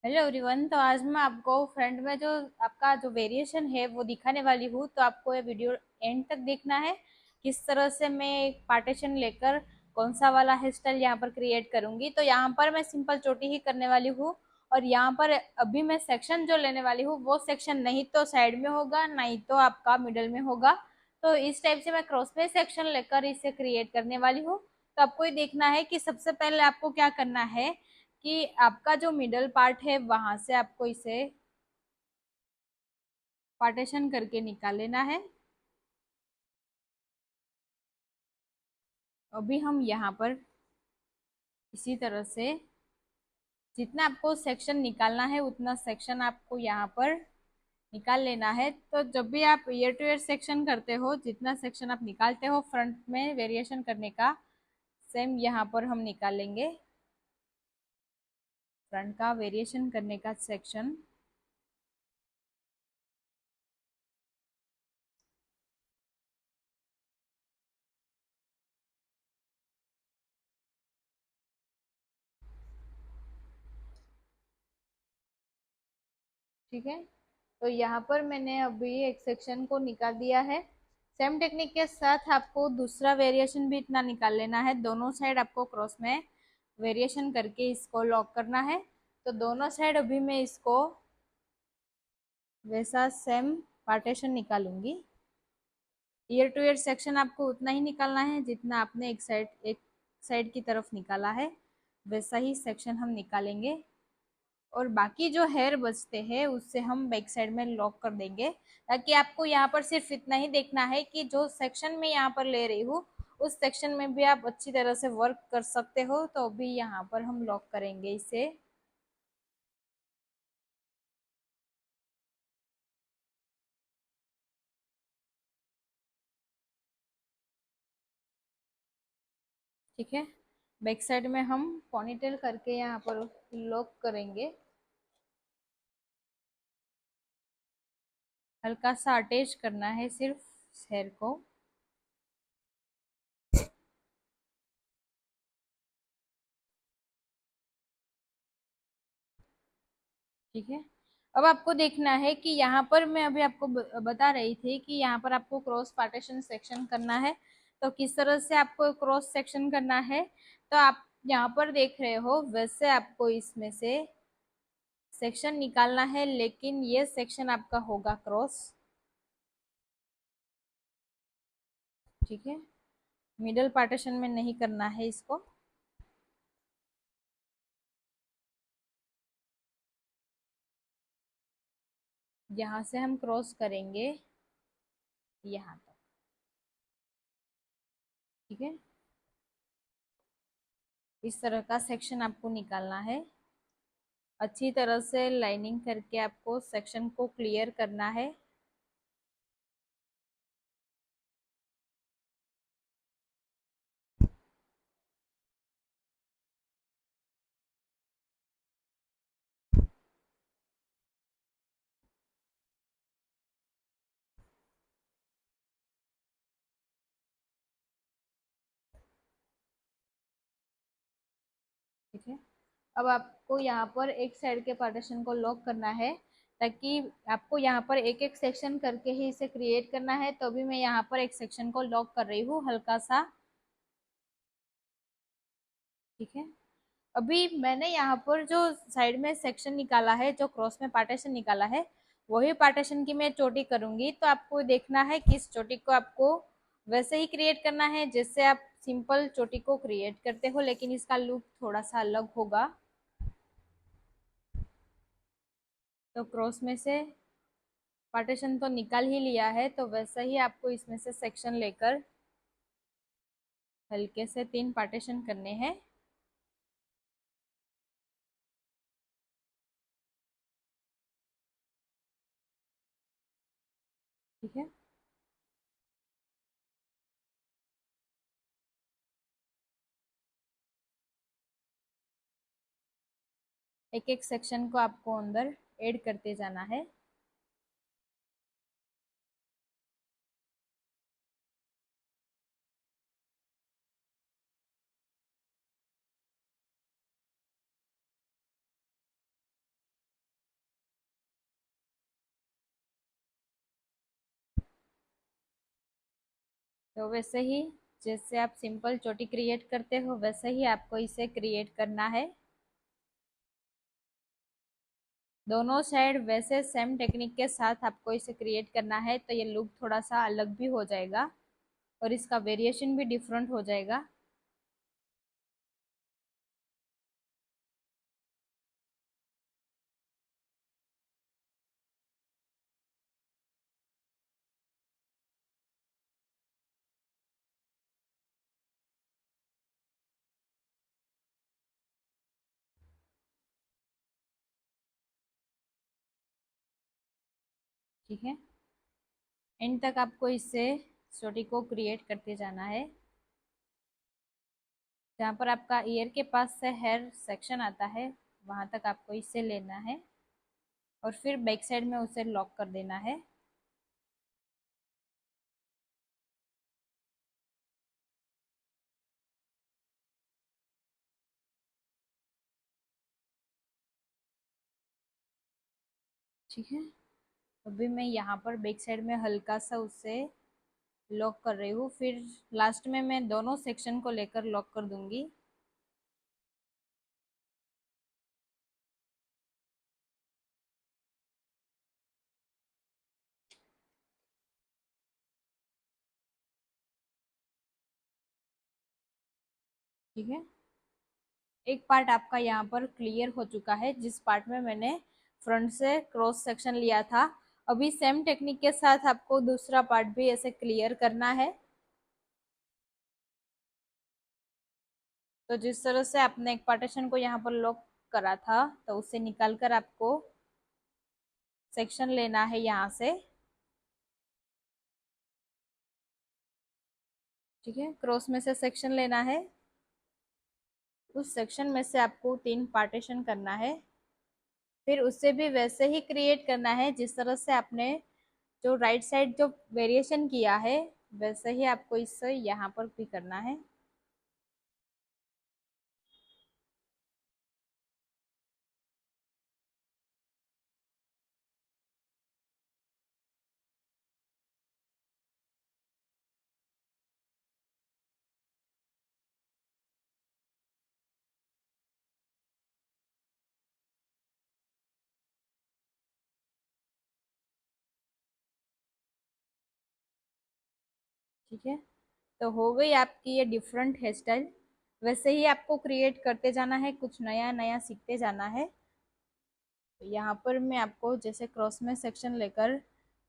Hello everyone. तो आज मैं आपको फ्रंट में जो आपका जो वेरिएशन है वो दिखाने वाली हूँ। तो आपको ये वीडियो एंड तक देखना है। किस तरह से मैं एक पार्टीशन लेकर कौन सा वाला हेयर स्टाइल यहाँ पर क्रिएट करूंगी। तो यहाँ पर मैं सिंपल चोटी ही करने वाली हूँ। और यहाँ पर अभी मैं सेक्शन जो लेने वाली हूँ वो सेक्शन नहीं तो साइड में होगा, नहीं तो आपका मिडल में होगा। तो इस टाइप से मैं क्रॉस में सेक्शन लेकर इसे क्रिएट करने वाली हूँ। तो आपको ये देखना है कि सबसे पहले आपको क्या करना है कि आपका जो मिडल पार्ट है वहां से आपको इसे पार्टीशन करके निकाल लेना है। अभी हम यहाँ पर इसी तरह से जितना आपको सेक्शन निकालना है उतना सेक्शन आपको यहाँ पर निकाल लेना है। तो जब भी आप ईयर टू ईयर सेक्शन करते हो, जितना सेक्शन आप निकालते हो फ्रंट में वेरिएशन करने का, सेम यहाँ पर हम निकालेंगे फ्रंट का वेरिएशन करने का सेक्शन। ठीक है, तो यहाँ पर मैंने अभी एक सेक्शन को निकाल दिया है। सेम टेक्निक के साथ आपको दूसरा वेरिएशन भी इतना निकाल लेना है। दोनों साइड आपको क्रॉस में वेरिएशन करके इसको लॉक करना है। तो दोनों साइड अभी मैं इसको वैसा सेम पार्टीशन निकालूंगी। ईयर टू ईयर सेक्शन आपको उतना ही निकालना है जितना आपने एक साइड की तरफ निकाला है, वैसा ही सेक्शन हम निकालेंगे। और बाकी जो हेयर बचते हैं उससे हम बैक साइड में लॉक कर देंगे, ताकि आपको यहाँ पर सिर्फ इतना ही देखना है कि जो सेक्शन में यहाँ पर ले रही हूँ उस सेक्शन में भी आप अच्छी तरह से वर्क कर सकते हो। तो अभी यहाँ पर हम लॉक करेंगे इसे। ठीक है, बैक साइड में हम पॉनीटेल करके यहाँ पर लॉक करेंगे। हल्का सा अटैच करना है सिर्फ हेयर को। ठीक है, अब आपको देखना है कि यहाँ पर मैं अभी आपको बता रही थी कि यहाँ पर आपको क्रॉस पार्टीशन सेक्शन करना है। तो किस तरह से आपको क्रॉस सेक्शन करना है, तो आप यहाँ पर देख रहे हो वैसे आपको इसमें से सेक्शन निकालना है, लेकिन ये सेक्शन आपका होगा क्रॉस। ठीक है, मिडल पार्टीशन में नहीं करना है इसको। यहाँ से हम क्रॉस करेंगे यहाँ तक। ठीक है, इस तरह का सेक्शन आपको निकालना है। अच्छी तरह से लाइनिंग करके आपको सेक्शन को क्लियर करना है। ठीक है, अब आपको यहाँ पर एक साइड के पार्टीशन को लॉक करना है, ताकि आपको यहाँ पर एक एक सेक्शन करके ही इसे क्रिएट करना है। तो अभी मैं यहाँ पर एक सेक्शन को लॉक कर रही हूँ हल्का सा। ठीक है, अभी मैंने यहाँ पर जो साइड में सेक्शन निकाला है, जो क्रॉस में पार्टीशन निकाला है, वही पार्टीशन की मैं चोटी करूंगी। तो आपको देखना है कि इस चोटी को आपको वैसे ही क्रिएट करना है जैसे आप सिंपल चोटी को क्रिएट करते हो, लेकिन इसका लुक थोड़ा सा अलग होगा। तो क्रॉस में से पार्टीशन तो निकाल ही लिया है, तो वैसा ही आपको इसमें से सेक्शन लेकर हल्के से 3 पार्टीशन करने हैं। ठीक है, एक एक सेक्शन को आपको अंदर ऐड करते जाना है। तो वैसे ही जैसे आप सिंपल चोटी क्रिएट करते हो वैसे ही आपको इसे क्रिएट करना है। दोनों साइड वैसे सेम टेक्निक के साथ आपको इसे क्रिएट करना है, तो ये लुक थोड़ा सा अलग भी हो जाएगा और इसका वेरिएशन भी डिफरेंट हो जाएगा। ठीक है, एंड तक आपको इससे चोटी को क्रिएट करते जाना है। जहाँ पर आपका ईयर के पास से हेयर सेक्शन आता है वहां तक आपको इसे लेना है और फिर बैक साइड में उसे लॉक कर देना है। ठीक है, अभी मैं यहाँ पर बैक साइड में हल्का सा उसे लॉक कर रही हूँ, फिर लास्ट में मैं दोनों सेक्शन को लेकर लॉक कर दूंगी। ठीक है, एक पार्ट आपका यहाँ पर क्लियर हो चुका है जिस पार्ट में मैंने फ्रंट से क्रॉस सेक्शन लिया था। अभी सेम टेक्निक के साथ आपको दूसरा पार्ट भी ऐसे क्लियर करना है। तो जिस तरह से आपने एक पार्टीशन को यहाँ पर लॉक करा था तो उससे निकाल कर आपको सेक्शन लेना है यहाँ से। ठीक है, क्रॉस में से सेक्शन लेना है, उस सेक्शन में से आपको 3 पार्टीशन करना है, फिर उससे भी वैसे ही क्रिएट करना है जिस तरह से आपने जो राइट साइड जो वेरिएशन किया है वैसे ही आपको इससे यहाँ पर भी करना है। ठीक है, तो हो गई आपकी ये डिफरेंट हेयर स्टाइल। वैसे ही आपको क्रिएट करते जाना है, कुछ नया नया सीखते जाना है। तो यहाँ पर मैं आपको जैसे क्रॉस में सेक्शन लेकर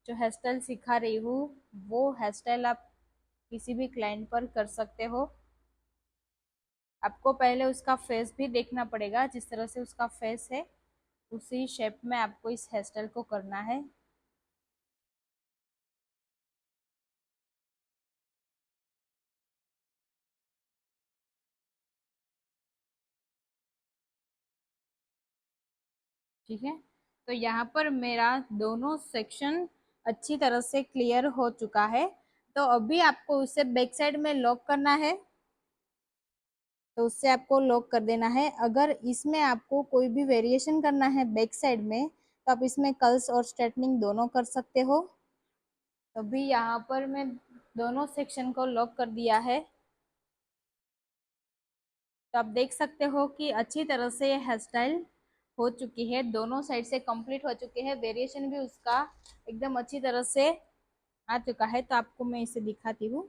जो हेयर स्टाइल सिखा रही हूँ वो हेयर स्टाइल आप किसी भी क्लाइंट पर कर सकते हो। आपको पहले उसका फेस भी देखना पड़ेगा, जिस तरह से उसका फेस है उसी शेप में आपको इस हेयर स्टाइल को करना है। ठीक है, तो यहाँ पर मेरा दोनों सेक्शन अच्छी तरह से क्लियर हो चुका है। तो अभी आपको उसे बैक साइड में लॉक करना है, तो उससे आपको लॉक कर देना है। अगर इसमें आपको कोई भी वेरिएशन करना है बैक साइड में तो आप इसमें कर्ल्स और स्ट्रेटनिंग दोनों कर सकते हो। तो अभी यहाँ पर मैं दोनों सेक्शन को लॉक कर दिया है। तो आप देख सकते हो कि अच्छी तरह से ये हेयर स्टाइल हो चुकी है, दोनों साइड से कंप्लीट हो चुके हैं, वेरिएशन भी उसका एकदम अच्छी तरह से आ चुका है। तो आपको मैं इसे दिखाती हूँ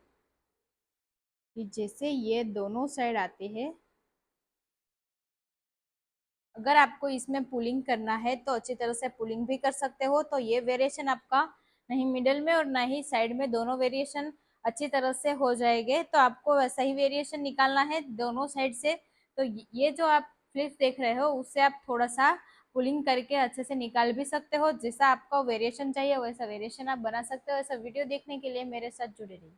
कि जैसे ये दोनों साइड आते हैं, अगर आपको इसमें पुलिंग करना है तो अच्छी तरह से पुलिंग भी कर सकते हो। तो ये वेरिएशन आपका नहीं मिडल में और ना ही साइड में, दोनों वेरिएशन अच्छी तरह से हो जाएंगे। तो आपको वैसा ही वेरिएशन निकालना है दोनों साइड से। तो ये जो आप फ्लिप देख रहे हो उससे आप थोड़ा सा पुलिंग करके अच्छे से निकाल भी सकते हो। जैसा आपका वेरिएशन चाहिए वैसा वेरिएशन आप बना सकते हो। ऐसा वीडियो देखने के लिए मेरे साथ जुड़े रहिए।